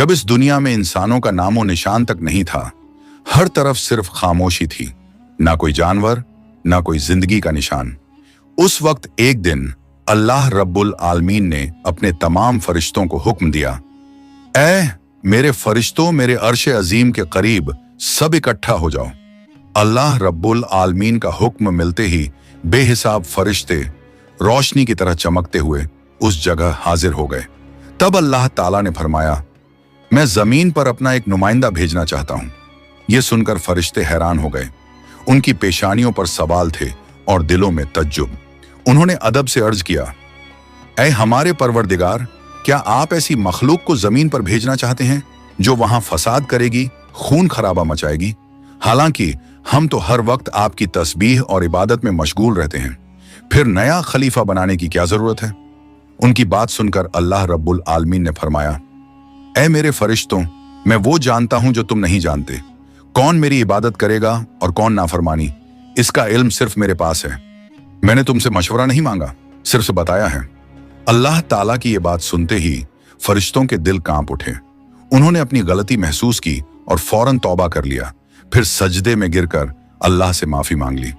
जब इस दुनिया में इंसानों का नामो निशान तक नहीं था, हर तरफ सिर्फ खामोशी थी, ना कोई जानवर, ना कोई जिंदगी का निशान। उस वक्त एक दिन अल्लाह रब्बुल आलमीन ने अपने तमाम फरिश्तों को हुक्म दिया, ऐ मेरे फरिश्तों, मेरे अर्श अजीम के करीब सब इकट्ठा हो जाओ। अल्लाह रब्बुल आलमीन का हुक्म मिलते ही बेहिसाब फरिश्ते रोशनी की तरह चमकते हुए उस जगह हाजिर हो गए। तब अल्लाह ताला ने फरमाया, मैं जमीन पर अपना एक नुमाइंदा भेजना चाहता हूं। यह सुनकर फरिश्ते हैरान हो गए। उनकी पेशानियों पर सवाल थे और दिलों में तज्जुब। उन्होंने अदब से अर्ज किया, ऐ हमारे परवरदिगार, क्या आप ऐसी मखलूक को जमीन पर भेजना चाहते हैं जो वहां फसाद करेगी, खून खराबा मचाएगी? हालांकि हम तो हर वक्त आपकी तस्बीह और इबादत में मशगूल रहते हैं, फिर नया खलीफा बनाने की क्या जरूरत है? उनकी बात सुनकर अल्लाह रब्बुल आलमीन ने फरमाया, ऐ मेरे फरिश्तों, मैं वो जानता हूं जो तुम नहीं जानते। कौन मेरी इबादत करेगा और कौन नाफरमानी, इसका इल्म सिर्फ मेरे पास है। मैंने तुमसे मशवरा नहीं मांगा, सिर्फ बताया है। अल्लाह ताला की ये बात सुनते ही फरिश्तों के दिल कांप उठे। उन्होंने अपनी गलती महसूस की और फौरन तौबा कर लिया। फिर सजदे में गिरकर अल्लाह से माफी मांग ली।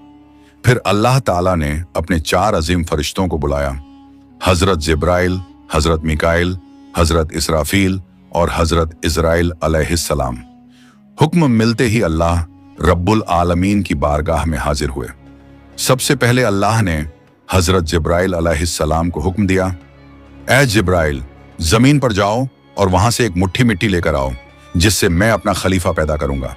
फिर अल्लाह ताला ने अपने 4 अजीम फरिश्तों को बुलाया, हजरत जिब्राइल, हजरत मिकाइल, हजरत इसराफील और हजरत इजराइल अलैहिस्सलाम। हुक्म मिलते ही अल्लाह रब्बुल आलमीन की बारगाह में हाजिर हुए। सबसे पहले अल्लाह ने हजरत जिब्राइल अलैहिस्सलाम को हुक्म दिया, ऐ जिब्राइल, जमीन पर जाओ और वहां से एक मुट्ठी मिट्टी लेकर आओ, जिससे मैं अपना खलीफा पैदा करूंगा।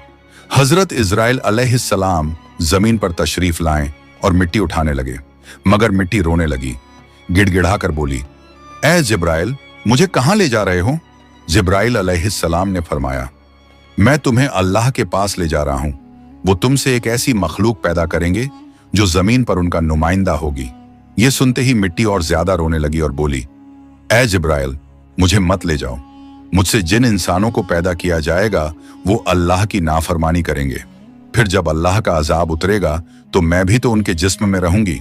हजरत इजराइल अलैहिस्सलाम जमीन पर तशरीफ लाएं और मिट्टी उठाने लगे, मगर मिट्टी रोने लगी। गिड़गिड़ाकर बोली, ऐ जिब्राइल, मुझे कहां ले जा रहे हो? जिब्राइल अलैहिस्सलाम ने फरमाया, मैं तुम्हें अल्लाह के पास ले जा रहा हूं। वो तुमसे एक ऐसी मखलूक पैदा करेंगे जो जमीन पर उनका नुमाइंदा होगी। ये सुनते ही मिट्टी और ज्यादा रोने लगी और बोली, ऐ जिब्राइल, मुझे मत ले जाओ। मुझसे जिन इंसानों को पैदा किया जाएगा वो अल्लाह की नाफरमानी करेंगे। फिर जब अल्लाह का अजाब उतरेगा तो मैं भी तो उनके जिस्म में रहूंगी।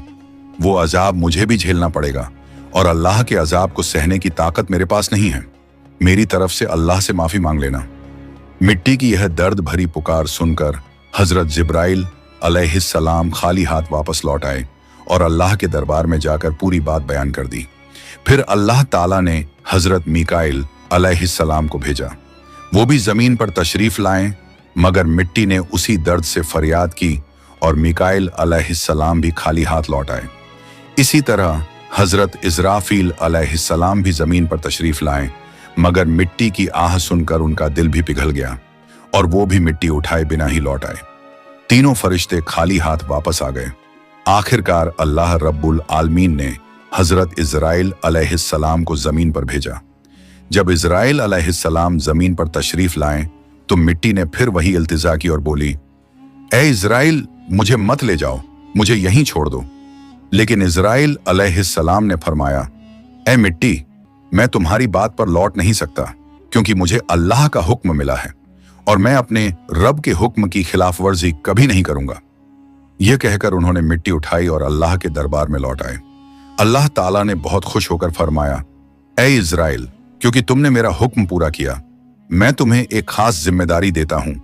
वो अजाब मुझे भी झेलना पड़ेगा और अल्लाह के अजाब को सहने की ताकत मेरे पास नहीं है। मेरी तरफ से अल्लाह से माफी मांग लेना। मिट्टी की यह दर्द भरी पुकार सुनकर हजरत जिब्राइल अलैहिस्सलाम खाली हाथ वापस लौट आए और अल्लाह के दरबार में जाकर पूरी बात बयान कर दी। फिर अल्लाह ताला ने हजरत मिकाइल अलैहिस्सलाम को भेजा। वो भी जमीन पर तशरीफ लाएं, मगर मिट्टी ने उसी दर्द से फरियाद की और मिकाइल अलैहिस्सलाम भी खाली हाथ लौट आए। इसी तरह हजरत इजराफील अलैहिस्सलाम भी जमीन पर तशरीफ लाएं, मगर मिट्टी की आह सुनकर उनका दिल भी पिघल गया और वो भी मिट्टी उठाए बिना ही लौट आए। तीनों फरिश्ते खाली हाथ वापस आ गए। आखिरकार अल्लाह रब्बुल आलमीन ने हजरत इजराइल अलैहिस्सलाम को जमीन पर भेजा। जब इजराइल अलैहिस्सलाम जमीन पर तशरीफ लाएं तो मिट्टी ने फिर वही इल्तिजा की और बोली, ऐ इजराइल, मुझे मत ले जाओ, मुझे यहीं छोड़ दो। लेकिन इजराइल अलैहिस्सलाम ने फरमाया, ऐ मिट्टी, मैं तुम्हारी बात पर लौट नहीं सकता, क्योंकि मुझे अल्लाह का हुक्म मिला है और मैं अपने रब के हुक्म की खिलाफ वर्जी कभी नहीं करूंगा। यह कहकर उन्होंने मिट्टी उठाई और अल्लाह के दरबार में लौट आए। अल्लाह ताला ने बहुत खुश होकर फरमाया, ऐ इजराइल, क्योंकि तुमने मेरा हुक्म पूरा किया, मैं तुम्हें एक खास जिम्मेदारी देता हूं,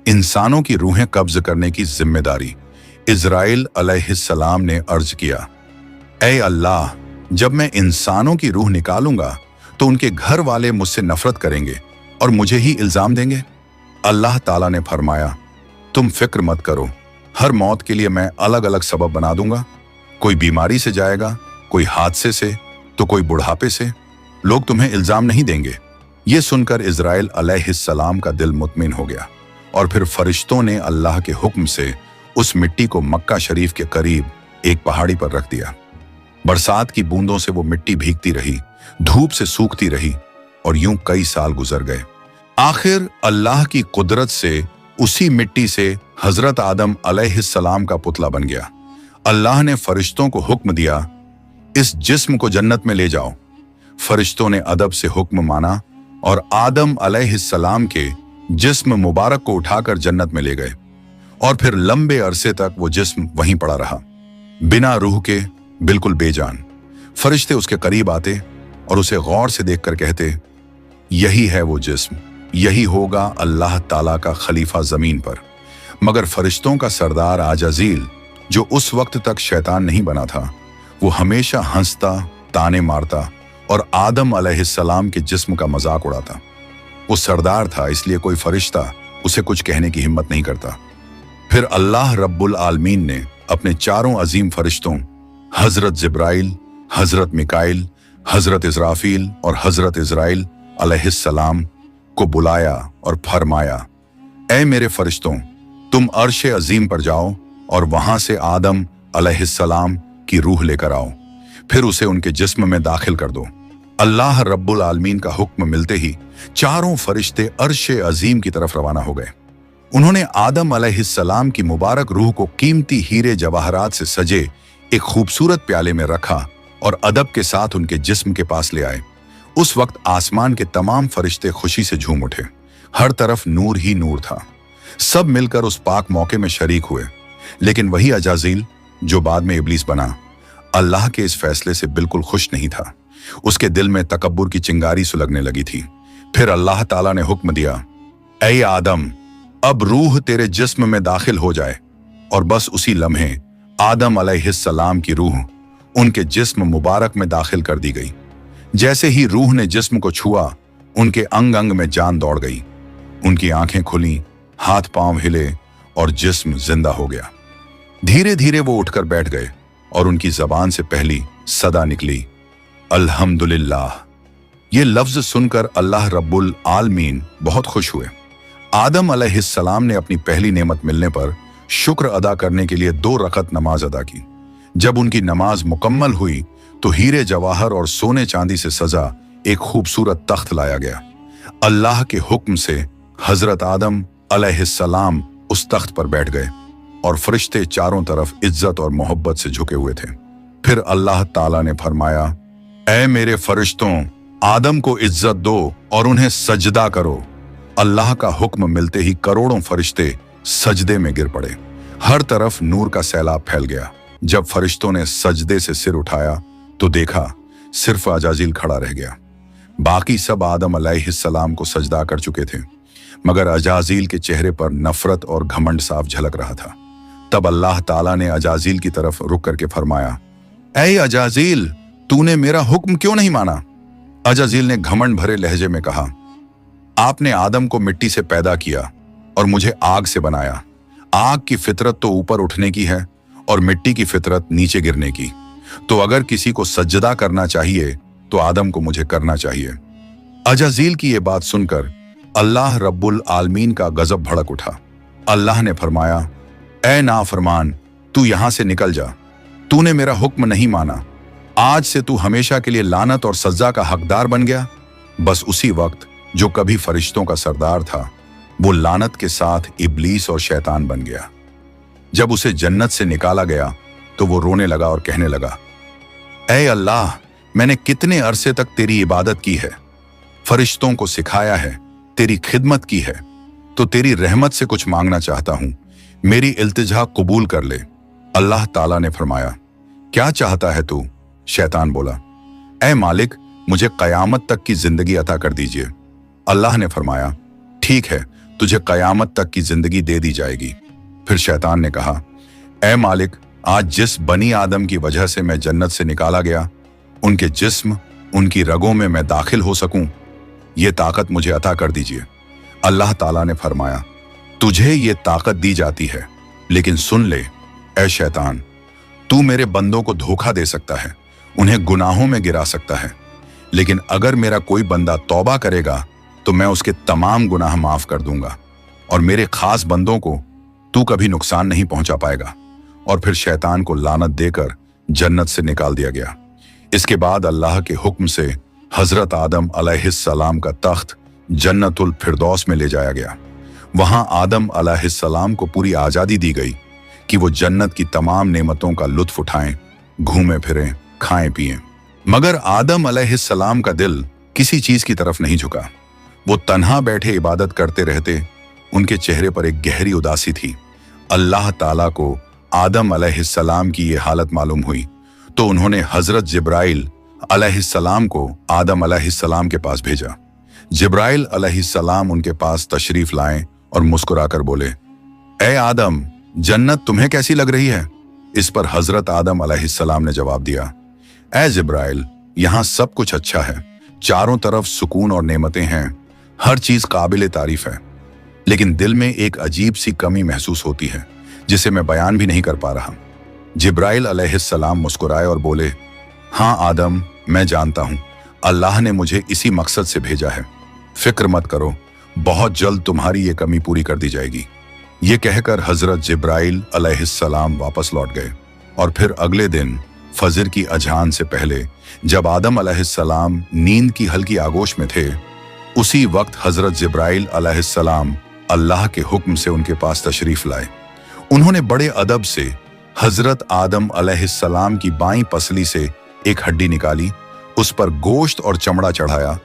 इंसानों की रूहें कब्ज करने की जिम्मेदारी। इजराइल अलैहिस्सलाम ने अर्ज किया, ऐ अल्लाह, जब मैं इंसानों की रूह निकालूंगा तो उनके घर वाले मुझसे नफरत करेंगे और मुझे ही इल्जाम देंगे। अल्लाह ताला ने फरमाया, तुम फिक्र मत करो, हर मौत के लिए मैं अलग अलग सबब बना दूंगा। कोई बीमारी से जाएगा, कोई हादसे से, तो कोई बुढ़ापे से। लोग तुम्हें इल्जाम नहीं देंगे। ये सुनकर इजराइल अलैहिस्सलाम का दिल मुतमिन हो गया और फिर फरिश्तों ने अल्लाह के हुक्म से उस मिट्टी को मक्का शरीफ के करीब एक पहाड़ी पर रख दिया। बरसात की बूंदों से वो मिट्टी भीगती रही, धूप से सूखती रही और यूं कई साल गुजर गए। आखिर अल्लाह की कुदरत से उसी मिट्टी से हजरत आदम अलैहिस्सलाम का पुतला बन गया। अल्लाह ने फरिश्तों को हुक्म दिया, इस जिस्म को जन्नत में ले जाओ। फरिश्तों ने अदब से हुक्म माना और आदम अलैहिस्सलाम के जिस्म मुबारक को उठाकर जन्नत में ले गए और फिर लंबे अरसे तक वो जिस्म वहीं पड़ा रहा, बिना रूह के, बिल्कुल बेजान। फरिश्ते उसके करीब आते और उसे गौर से देखकर कहते, यही है वो जिस्म, यही होगा अल्लाह ताला का खलीफा जमीन पर। मगर फरिश्तों का सरदार आजाजील, जो उस वक्त तक शैतान नहीं बना था, वो हमेशा हंसता, ताने मारता और आदम अलैहिस्सलाम के जिस्म का मजाक उड़ाता। वो सरदार था, इसलिए कोई फरिश्ता उसे कुछ कहने की हिम्मत नहीं करता। फिर अल्लाह रब्बुल आलमीन ने अपने चारों अजीम फरिश्तों हजरत जिब्राइल, हजरत मिकाइल, हजरत इजराफील और हजरत इजराइल अलैहिस्सलाम को बुलाया और फरमाया, ऐ मेरे फरिश्तों, तुम अर्श अजीम पर जाओ और वहां से आदम अलैहिस्सलाम की रूह लेकर आओ, फिर उसे उनके जिस्म में दाखिल कर दो। अल्लाह रब्बुल आलमीन का हुक्म मिलते ही चारों फरिश्ते अर्श अजीम की तरफ रवाना हो गए। उन्होंने आदम अलैहिस्सलाम की मुबारक रूह को कीमती हीरे जवाहरात से सजे एक खूबसूरत प्याले में रखा और अदब के साथ उनके जिस्म के पास ले आए। उस वक्त आसमान के तमाम फरिश्ते खुशी से झूम उठे। हर तरफ नूर ही नूर था। सब मिलकर उस पाक मौके में शरीक हुए। लेकिन वही अजाजील, जो बाद में इब्लीस बना, अल्लाह के इस फैसले से बिल्कुल खुश नहीं था। उसके दिल में तकब्बुर की चिंगारी सुलगने लगी थी। फिर अल्लाह ताला ने हुक्म दिया, ऐ आदम, अब रूह तेरे जिस्म में दाखिल हो जाए। और बस उसी लम्हे आदम अलैहिस्सलाम की रूह उनके जिस्म मुबारक में दाखिल कर दी गई। जैसे ही रूह ने जिस्म को छुआ, उनके अंग अंग में जान दौड़ गई। उनकी आंखें खुली, हाथ पांव हिले और जिस्म जिंदा हो गया। धीरे धीरे वो उठकर बैठ गए और उनकी जबान से पहली सदा निकली, अल्हम्दुलिल्लाह। ये लफ्ज सुनकर अल्लाह रब्बुल आलमीन बहुत खुश हुए। आदम अलैहिस्सलाम ने अपनी पहली नेमत मिलने पर शुक्र अदा करने के लिए 2 रकत नमाज अदा की। जब उनकी नमाज मुकम्मल हुई तो हीरे जवाहर और सोने चांदी से सजा एक खूबसूरत तख्त लाया गया। अल्लाह के हुक्म से हजरत आदम अलैहिस्सलाम उस तख्त पर बैठ गए और फरिश्ते चारों तरफ इज्जत और मोहब्बत से झुके हुए थे। फिर अल्लाह ताला ने फरमाया, ऐ मेरे फरिश्तों, आदम को इज्जत दो और उन्हें सजदा करो। अल्लाह का हुक्म मिलते ही करोड़ों फरिश्ते सजदे में गिर पड़े। हर तरफ नूर का सैलाब फैल गया। जब फरिश्तों ने सजदे से सिर उठाया तो देखा सिर्फ अजाजील खड़ा रह गया। बाकी सब आदम अलैहिस्सलाम को सजदा कर चुके थे, मगर अजाजील के चेहरे पर नफरत और घमंड साफ झलक रहा था। तब अल्लाह ताला ने अजाजील की तरफ रुक करके फरमाया, ऐ अजाजील, तूने मेरा हुक्म क्यों नहीं माना? अजाजील ने घमंड भरे लहजे में कहा, आपने आदम को मिट्टी से पैदा किया और मुझे आग से बनाया। आग की फितरत तो ऊपर उठने की है और मिट्टी की फितरत नीचे गिरने की। तो अगर किसी को सजदा करना चाहिए तो आदम को मुझे करना चाहिए। अजाजील की ये बात सुनकर अल्लाह रब्बुल आलमीन का गजब भड़क उठा। अल्लाह ने फरमाया, ऐ नाफरमान, तू यहां से निकल जा। तूने मेरा हुक्म नहीं माना। आज से तू हमेशा के लिए लानत और सजा का हकदार बन गया। बस उसी वक्त जो कभी फरिश्तों का सरदार था, वो लानत के साथ इब्लीस और शैतान बन गया। जब उसे जन्नत से निकाला गया तो वो रोने लगा और कहने लगा, ऐ अल्लाह, मैंने कितने अरसे तक तेरी इबादत की है, फरिश्तों को सिखाया है, तेरी खिदमत की है, तो तेरी रहमत से कुछ मांगना चाहता हूं। मेरी इल्तिजा कबूल कर ले। अल्लाह ताला ने फरमाया, क्या चाहता है तू? शैतान बोला, ऐ मालिक, मुझे कयामत तक की जिंदगी अता कर दीजिए। अल्लाह ने फरमाया, ठीक है, तुझे कयामत तक की जिंदगी दे दी जाएगी। फिर शैतान ने कहा, ऐ मालिक, आज जिस बनी आदम की वजह से मैं जन्नत से निकाला गया, उनके जिस्म, उनकी रगों में मैं दाखिल हो सकूं, ये ताकत मुझे अता कर दीजिए। अल्लाह ताला ने फरमाया, तुझे ये ताकत दी जाती है, लेकिन सुन ले ऐ शैतान, तू मेरे बंदों को धोखा दे सकता है, उन्हें गुनाहों में गिरा सकता है, लेकिन अगर मेरा कोई बंदा तौबा करेगा तो मैं उसके तमाम गुनाह माफ कर दूंगा और मेरे खास बंदों को तू कभी नुकसान नहीं पहुंचा पाएगा। और फिर शैतान को लानत देकर जन्नत से निकाल दिया गया। इसके बाद अल्लाह के हुक्म से हजरत आदम अलैहिस्सलाम का तख्त जन्नतुल फिरदौस में ले जाया गया। वहां आदम अलैहिस्सलाम को पूरी आजादी दी गई कि वो जन्नत की तमाम नेमतों का लुत्फ उठाएं, घूमें फिरें, खाएं पिएं। मगर आदम अलैहिस्सलाम का दिल किसी चीज की तरफ नहीं झुका। वो तन्हा बैठे इबादत करते रहते। उनके चेहरे पर एक गहरी उदासी थी। अल्लाह ताला को आदम अलैहिस्सलाम की ये हालत मालूम हुई तो उन्होंने हजरत जिब्राइल अलैहिस्सलाम को आदम अलैहिस्सलाम के पास भेजा। जिब्राइल अलैहिस्सलाम उनके पास तशरीफ लाए और मुस्कुराकर बोले, ए आदम, जन्नत तुम्हें कैसी लग रही है? इस पर हजरत आदम अलैहिस्सलाम ने जवाब दिया, ए जिब्राइल, यहाँ सब कुछ अच्छा है, चारों तरफ सुकून और नेमतें हैं, हर चीज काबिल तारीफ है, लेकिन दिल में एक अजीब सी कमी महसूस होती है जिसे मैं बयान भी नहीं कर पा रहा। जिब्राइल अलैहिस्सलाम मुस्कुराए और बोले, हाँ आदम, मैं जानता हूं, अल्लाह ने मुझे इसी मकसद से भेजा है, फिक्र मत करो, बहुत जल्द तुम्हारी ये कमी पूरी कर दी जाएगी। ये कहकर हजरत जिब्राइल अलैहिस्सलाम वापस लौट गए और फिर अगले दिन फजर की अजान से पहले जब आदम अलैहिस्सलाम नींद की हल्की आगोश में थे, उसी वक्त हजरत जिब्राइल अलैहिस्सलाम अल्लाह के हुक्म से उनके पास तशरीफ लाए। उन्होंने बड़े अदब से हजरत आदम अलैहिस्सलाम की बाईं पसली से एक हड्डी निकाली, उस पर गोश्त और चमड़ा चढ़ाया,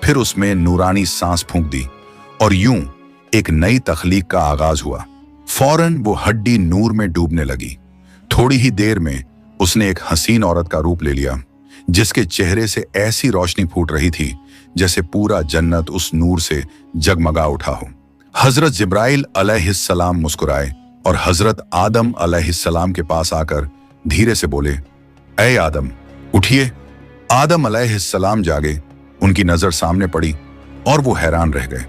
फिर उसमें नूरानी सांस फूंक दी और यूं एक नई तख्लीक का आगाज हुआ। फौरन वो हड्डी नूर में डूबने लगी। थोड़ी ही देर में उसने एक हसीन औरत का रूप ले लिया, जिसके चेहरे से ऐसी रोशनी फूट रही थी जैसे पूरा जन्नत उस नूर से जगमगा उठा हो। हजरत जिब्राइल अलैहिस्सलाम मुस्कुराए और हजरत आदम अलैहिस्सलाम के पास आकर धीरे से बोले, ए आदम, उठिए। आदम अलैहिस्सलाम जागे, उनकी नजर सामने पड़ी और वो हैरान रह गए।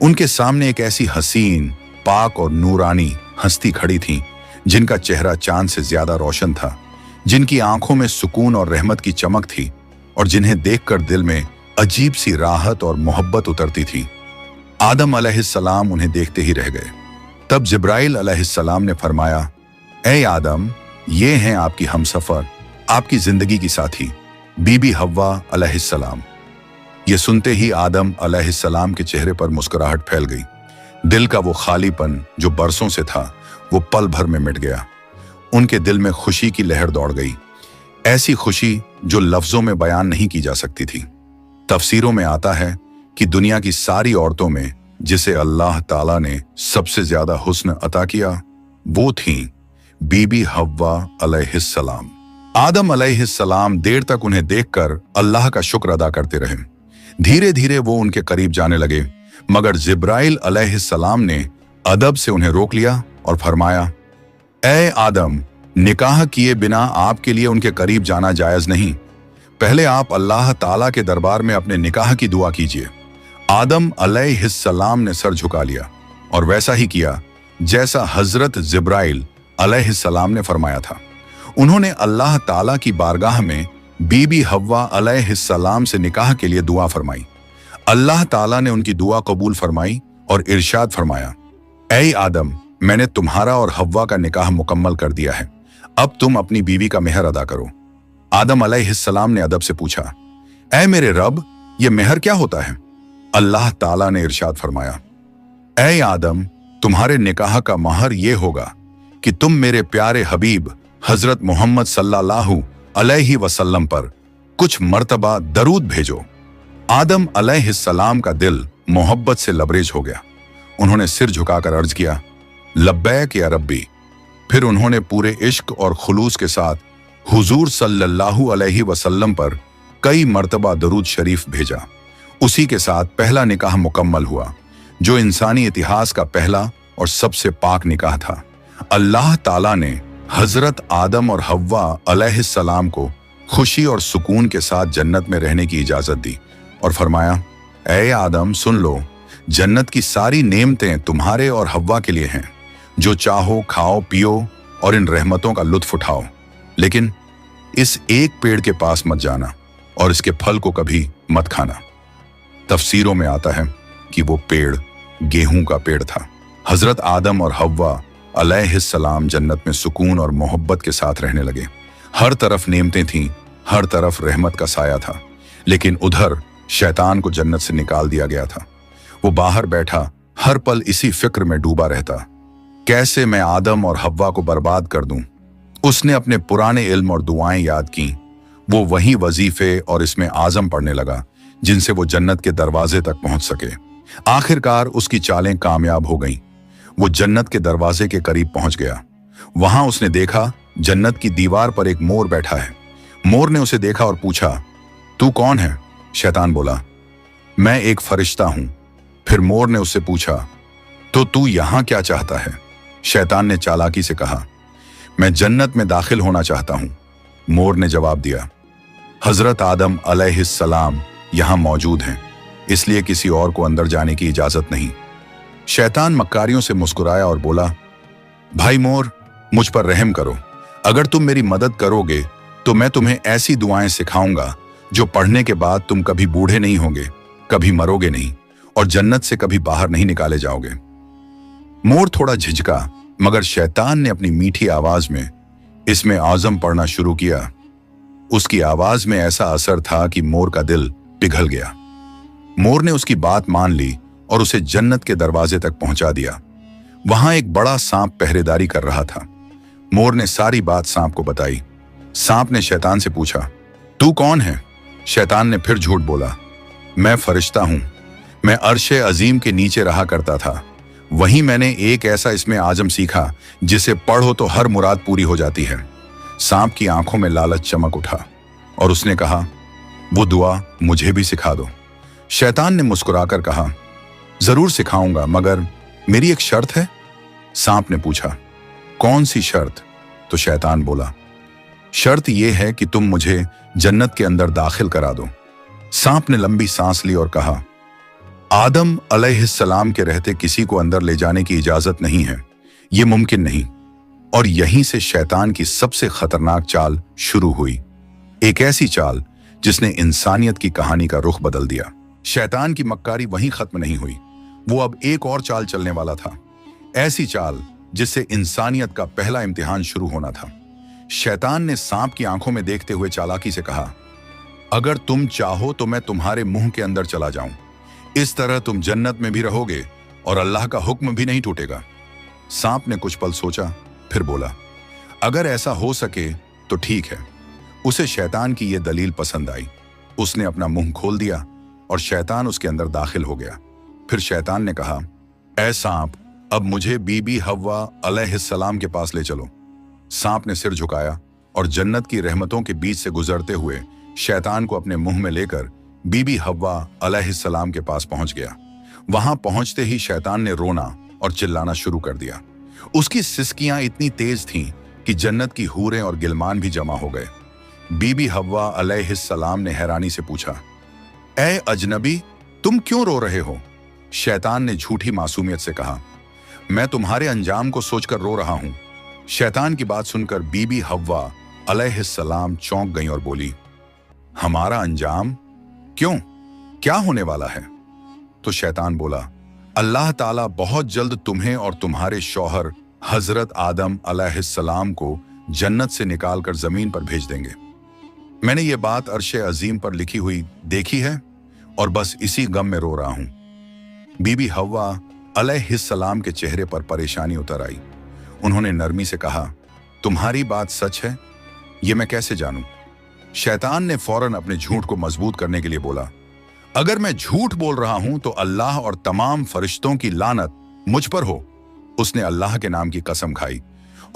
उनके सामने एक ऐसी हसीन, पाक और नूरानी हस्ती खड़ी थी जिनका चेहरा चांद से ज्यादा रोशन था, जिनकी आंखों में सुकून और रहमत की चमक थी और जिन्हें देखकर दिल में अजीब सी राहत और मोहब्बत उतरती थी। आदम अलैहिस्सलाम उन्हें देखते ही रह गए। तब जिब्राइल अलैहिस्सलाम ने फरमाया, ए आदम, ये हैं आपकी हमसफर, आपकी जिंदगी की साथी, बीबी हव्वा अलैहिस्सलाम। ये सुनते ही आदम अलैहिस्सलाम के चेहरे पर मुस्कुराहट फैल गई। दिल का वो खालीपन जो बरसों से था, वो पल भर में मिट गया। उनके दिल में खुशी की लहर दौड़ गई, ऐसी खुशी जो लफ्जों में बयान नहीं की जा सकती थी। तफसीरों में आता है कि दुनिया की सारी औरतों में जिसे अल्लाह ताला ने सबसे ज्यादा हुस्न अता किया, वो थी बीबी हव्वा अलैहिस्सलाम। आदम अलैहिस्सलाम देर तक उन्हें देखकर अल्लाह का शुक्र अदा करते रहे। धीरे धीरे वो उनके करीब जाने लगे, मगर जिब्राइल अलैहिस्सलाम ने अदब से उन्हें रोक लिया और फरमाया, ए आदम, निकाह किए बिना आपके लिए उनके करीब जाना जायज नहीं। पहले आप अल्लाह ताला के दरबार में अपने निकाह की दुआ कीजिए। आदम अलैहिस्सलाम ने सर झुका लिया और वैसा ही किया जैसा हजरत जिब्राइल अलैहिस्सलाम ने फरमाया था। उन्होंने अल्लाह ताला की बारगाह में बीबी हव्वा अलैहिस्सलाम से निकाह के लिए दुआ फरमाई। अल्लाह ताला ने उनकी दुआ कबूल फरमाई और इरशाद फरमाया, ऐ आदम, मैंने तुम्हारा और हव्वा का निकाह मुकम्मल कर दिया है, अब तुम अपनी बीवी का मेहर अदा करो। आदम अलैहिस्सलाम ने अदब से पूछा, ऐ मेरे रब, ये मेहर क्या होता है? अल्लाह ताला ने इरशाद फरमाया, ऐ आदम, तुम्हारे निकाह का महर ये होगा कि तुम मेरे प्यारे हबीब हजरत मोहम्मद सल्लल्लाहु अलैहि वसल्लम पर कुछ मर्तबा दरूद भेजो। आदम अलैहिस्सलाम का दिल मोहब्बत से लबरेज हो गया। उन्होंने सिर झुकाकर अर्ज किया, लब्बैक या रब्बी। फिर उन्होंने पूरे इश्क और खुलूस के साथ हुजूर सल्लल्लाहु अलैहि वसल्लम पर कई मर्तबा दरूद शरीफ भेजा। उसी के साथ पहला निकाह मुकम्मल हुआ, जो इंसानी इतिहास का पहला और सबसे पाक निकाह था। अल्लाह ताला ने हजरत आदम और हव्वा अलैहिस्सलाम को खुशी और सुकून के साथ जन्नत में रहने की इजाजत दी और फरमाया, ऐ आदम, सुन लो, जन्नत की सारी नेमतें तुम्हारे और हव्वा के लिए हैं। जो चाहो खाओ पियो और इन रहमतों का लुत्फ उठाओ, लेकिन इस एक पेड़ के पास मत जाना और इसके फल को कभी मत खाना। तफसीरों में आता है कि वो पेड़ गेहूं का पेड़ था। हजरत आदम और हव्वा अलैहिस्सलाम जन्नत में सुकून और मोहब्बत के साथ रहने लगे। हर तरफ नेमतें थीं, हर तरफ रहमत का साया था, लेकिन उधर शैतान को जन्नत से निकाल दिया गया था। वो बाहर बैठा हर पल इसी फिक्र में डूबा रहता, कैसे मैं आदम और हव्वा को बर्बाद कर दूं। उसने अपने पुराने इल्म और दुआएं याद की। वो वही वजीफे और इसमें आजम पढ़ने लगा जिनसे वो जन्नत के दरवाजे तक पहुंच सके। आखिरकार उसकी चालें कामयाब हो गईं। वो जन्नत के दरवाजे के करीब पहुंच गया। वहां उसने देखा जन्नत की दीवार पर एक मोर बैठा है। मोर ने उसे देखा और पूछा, तू कौन है? शैतान बोला, मैं एक फरिश्ता हूं। फिर मोर ने उससे पूछा, तो तू यहां क्या चाहता है? शैतान ने चालाकी से कहा, मैं जन्नत में दाखिल होना चाहता हूं। मोर ने जवाब दिया, हजरत आदम अलैहिस्सलाम यहां मौजूद हैं, इसलिए किसी और को अंदर जाने की इजाजत नहीं। शैतान मक्कारियों से मुस्कुराया और बोला, भाई मोर, मुझ पर रहम करो। अगर तुम मेरी मदद करोगे तो मैं तुम्हें ऐसी दुआएं सिखाऊंगा जो पढ़ने के बाद तुम कभी बूढ़े नहीं होगे, कभी मरोगे नहीं और जन्नत से कभी बाहर नहीं निकाले जाओगे। मोर थोड़ा झिझका, मगर शैतान ने अपनी मीठी आवाज में इसमें आज़म पढ़ना शुरू किया। उसकी आवाज में ऐसा असर था कि मोर का दिल पिघल गया। मोर ने उसकी बात मान ली और उसे जन्नत के दरवाजे तक पहुंचा दिया। वहां एक बड़ा सांप पहरेदारी कर रहा था। मोर ने सारी बात सांप को बताई। सांप ने शैतान से पूछा, तू कौन है? शैतान ने फिर झूठ बोला, मैं फरिश्ता हूं। मैं अर्शे अजीम के नीचे रहा करता था। वहीं मैंने एक ऐसा इसमें आजम सीखा जिसे पढ़ो तो हर मुराद पूरी हो जाती है। सांप की आंखों में लालच चमक उठा और उसने कहा, वो दुआ मुझे भी सिखा दो। शैतान ने मुस्कुराकर कहा, जरूर सिखाऊंगा, मगर मेरी एक शर्त है। सांप ने पूछा, कौन सी शर्त? तो शैतान बोला, शर्त यह है कि तुम मुझे जन्नत के अंदर दाखिल करा दो। सांप ने लंबी सांस ली और कहा, आदम अलैहिस्सलाम के रहते किसी को अंदर ले जाने की इजाजत नहीं है, यह मुमकिन नहीं। और यहीं से शैतान की सबसे खतरनाक चाल शुरू हुई, एक ऐसी चाल जिसने इंसानियत की कहानी का रुख बदल दिया। शैतान की मक्कारी वहीं खत्म नहीं हुई, वो अब एक और चाल चलने वाला था, ऐसी चाल जिससे इंसानियत का पहला इम्तिहान शुरू होना था। शैतान ने सांप की आंखों में देखते हुए चालाकी से कहा, अगर तुम चाहो तो मैं तुम्हारे मुंह के अंदर चला जाऊं। इस तरह तुम जन्नत में भी रहोगे और अल्लाह का हुक्म भी नहीं टूटेगा। सांप ने कुछ पल सोचा, फिर बोला, अगर ऐसा हो सके तो ठीक है। उसे शैतान की यह दलील पसंद आई। उसने अपना मुंह खोल दिया और शैतान उसके अंदर दाखिल हो गया। फिर शैतान ने कहा, ऐ सांप, अब मुझे बीबी हव्वा अलैहिस्सलाम के पास ले चलो। सांप ने सिर झुकाया और जन्नत की रहमतों के बीच से गुजरते हुए शैतान को अपने मुंह में लेकर बीबी हव्वा अलैहिस्सलाम के पास पहुंच गया। वहां पहुंचते ही शैतान ने रोना और चिल्लाना शुरू कर दिया। उसकी सिसकियां इतनी तेज थीं कि जन्नत की हूरें और गिलमान भी जमा हो गए। बीबी हव्वा अलैहिस्सलाम ने हैरानी से पूछा, ऐ अजनबी, तुम क्यों रो रहे हो? शैतान ने झूठी मासूमियत से कहा, मैं तुम्हारे अंजाम को सोचकर रो रहा हूं। शैतान की बात सुनकर बीबी हव्वा अलैहिस्सलाम चौंक गईं और बोली, हमारा अंजाम? क्यों, क्या होने वाला है? तो शैतान बोला, अल्लाह ताला बहुत जल्द तुम्हें और तुम्हारे शौहर हजरत आदम अलैहिस्सलाम को जन्नत से निकालकर जमीन पर भेज देंगे। मैंने ये बात अर्शे अजीम पर लिखी हुई देखी है और बस इसी गम में रो रहा हूं। बीबी हव्वा अलैहिस्सलाम के चेहरे पर परेशानी उतर आई। उन्होंने नरमी से कहा, तुम्हारी बात सच है? ये मैं कैसे जानूं? शैतान ने फौरन अपने झूठ को मजबूत करने के लिए बोला, अगर मैं झूठ बोल रहा हूं तो अल्लाह और तमाम फरिश्तों की लानत मुझ पर हो। उसने अल्लाह के नाम की कसम खाई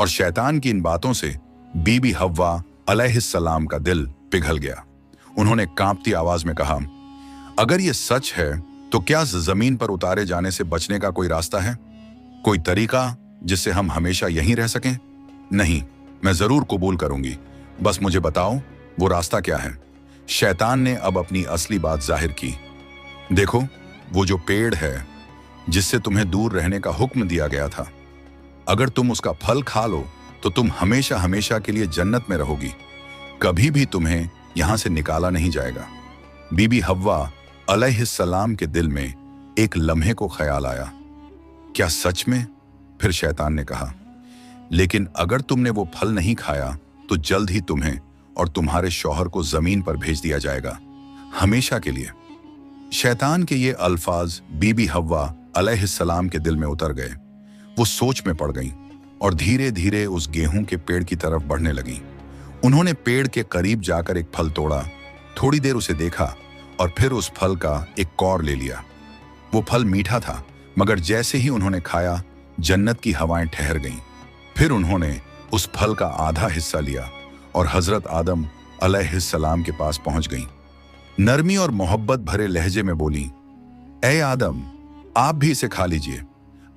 और शैतान की इन बातों से बीबी हव्वा अलैहिस्सलाम का दिल पिघल गया। उन्होंने कांपती आवाज में कहा, अगर ये सच है तो क्या जमीन पर उतारे जाने से बचने का कोई रास्ता है? कोई तरीका जिससे हम हमेशा यहीं रह सकें? नहीं, मैं जरूर कबूल करूंगी, बस मुझे बताओ वो रास्ता क्या है। शैतान ने अब अपनी असली बात जाहिर की। देखो, वो जो पेड़ है जिससे तुम्हें दूर रहने का हुक्म दिया गया था, अगर तुम उसका फल खा लो तो तुम हमेशा हमेशा के लिए जन्नत में रहोगी, कभी भी तुम्हें यहां से निकाला नहीं जाएगा। बीबी हव्वा अलैहिस्सलाम के दिल में एक लम्हे को ख्याल आया, क्या सच में? फिर शैतान ने कहा, लेकिन अगर तुमने वो फल नहीं खाया तो जल्द ही तुम्हें और तुम्हारे शौहर को जमीन पर भेज दिया जाएगा, हमेशा के लिए। शैतान के ये अल्फाज बीबी हव्वा अलैहिस्सलाम के दिल में उतर गए। वो सोच में पड़ गईं और धीरे धीरे उस गेहूं के पेड़ की तरफ बढ़ने लगीं। उन्होंने पेड़ के करीब जाकर एक फल तोड़ा, थोड़ी देर उसे देखा और फिर उस फल का एक कौर ले लिया। वो फल मीठा था, मगर जैसे ही उन्होंने खाया जन्नत की हवाएं ठहर गईं। फिर उन्होंने उस फल का आधा हिस्सा लिया और हजरत आदम अलैहिस्सलाम के पास पहुंच गईं। नरमी और मोहब्बत भरे लहजे में बोली, ए आदम, आप भी इसे खा लीजिए।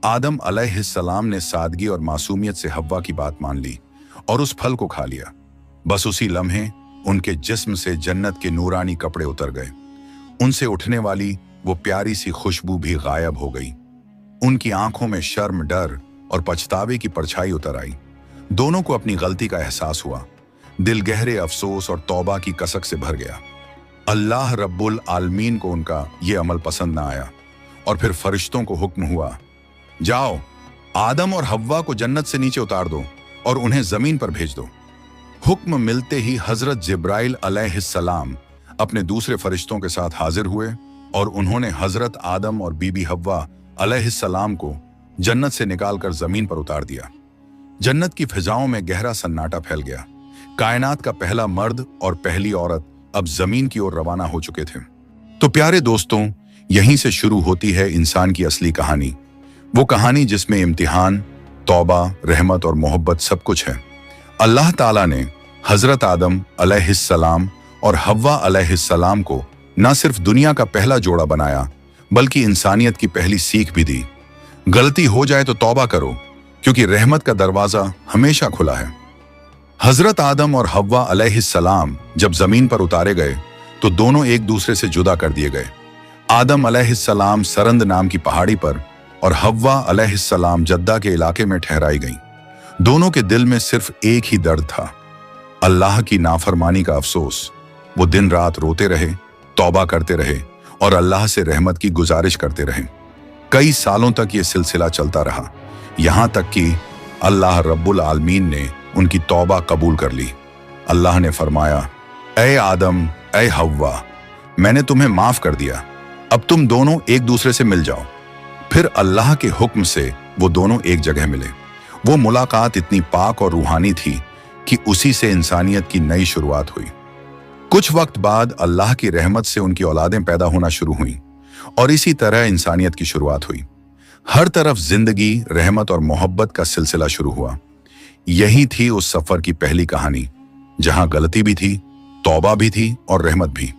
आदम अलैहिस्सलाम ने सादगी और मासूमियत से हव्वा की बात मान ली और उस फल को खा लिया। बस उसी लम्हे उनके जिस्म से जन्नत के नूरानी कपड़े उतर गए। उनसे उठने वाली वो प्यारी सी खुशबू भी गायब हो गई। उनकी आंखों में शर्म, डर और पछतावे की परछाई उतर आई। दोनों को अपनी गलती का एहसास हुआ। दिल गहरे अफसोस और तौबा की कसक से भर गया। अल्लाह रब्बुल आलमीन को उनका ये अमल पसंद ना आया और फिर फरिश्तों को हुक्म हुआ, जाओ, आदम और हव्वा को जन्नत से नीचे उतार दो और उन्हें जमीन पर भेज दो। हुक्म मिलते ही हजरत जिब्राइल अलैहिस्सलाम अपने दूसरे फरिश्तों के साथ हाजिर हुए और उन्होंने हजरत आदम और बीबी हव्वा अलैहिस्सलाम को जन्नत से निकालकर जमीन पर उतार दिया। जन्नत की फिजाओं में गहरा सन्नाटा फैल गया। कायनात का पहला मर्द और पहली औरत अब जमीन की ओर रवाना हो चुके थे। तो प्यारे दोस्तों, यहीं से शुरू होती है इंसान की असली कहानी। वो कहानी जिसमें इम्तिहान, तौबा, रहमत और मोहब्बत सब कुछ है। अल्लाह ताला ने हजरत आदम अलैहिस्सलाम और हव्वा अलैहिस्सलाम को न सिर्फ दुनिया का पहला जोड़ा बनाया, बल्कि इंसानियत की पहली सीख भी दी। गलती हो जाए तो तौबा करो, क्योंकि रहमत का दरवाजा हमेशा खुला है। हजरत आदम और हव्वा अलैहिस्सलाम जब जमीन पर उतारे गए तो दोनों एक दूसरे से जुदा कर दिए गए। आदम अलैहिस्सलाम सरंद नाम की पहाड़ी पर और हव्वा अलैहिस्सलाम जद्दा के इलाके में ठहराई गईं। दोनों के दिल में सिर्फ एक ही दर्द था, अल्लाह की नाफरमानी का अफसोस। वो दिन रात रोते रहे, तौबा करते रहे और अल्लाह से रहमत की गुजारिश करते रहे। कई सालों तक ये सिलसिला चलता रहा, यहां तक कि अल्लाह रब्बुल आलमीन ने उनकी तौबा कबूल कर ली। अल्लाह ने फरमाया, ए आदम, ए हव्वा, मैंने तुम्हें माफ कर दिया, अब तुम दोनों एक दूसरे से मिल जाओ। फिर अल्लाह के हुक्म से वो दोनों एक जगह मिले। वो मुलाकात इतनी पाक और रूहानी थी कि उसी से इंसानियत की नई शुरुआत हुई। कुछ वक्त बाद अल्लाह की रहमत से उनकी औलादें पैदा होना शुरू हुईं और इसी तरह इंसानियत की शुरुआत हुई। हर तरफ जिंदगी, रहमत और मोहब्बत का सिलसिला शुरू हुआ। यही थी उस सफर की पहली कहानी, जहां गलती भी थी, तौबा भी थी और रहमत भी।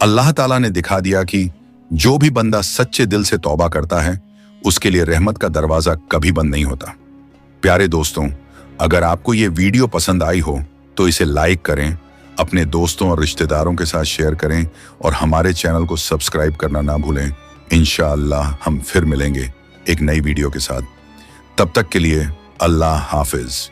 अल्लाह ताला ने दिखा दिया कि जो भी बंदा सच्चे दिल से तौबा करता है, उसके लिए रहमत का दरवाजा कभी बंद नहीं होता। प्यारे दोस्तों, अगर आपको ये वीडियो पसंद आई हो तो इसे लाइक करें, अपने दोस्तों और रिश्तेदारों के साथ शेयर करें और हमारे चैनल को सब्सक्राइब करना ना भूलें। इंशाअल्लाह हम फिर मिलेंगे एक नई वीडियो के साथ। तब तक के लिए अल्लाह हाफिज।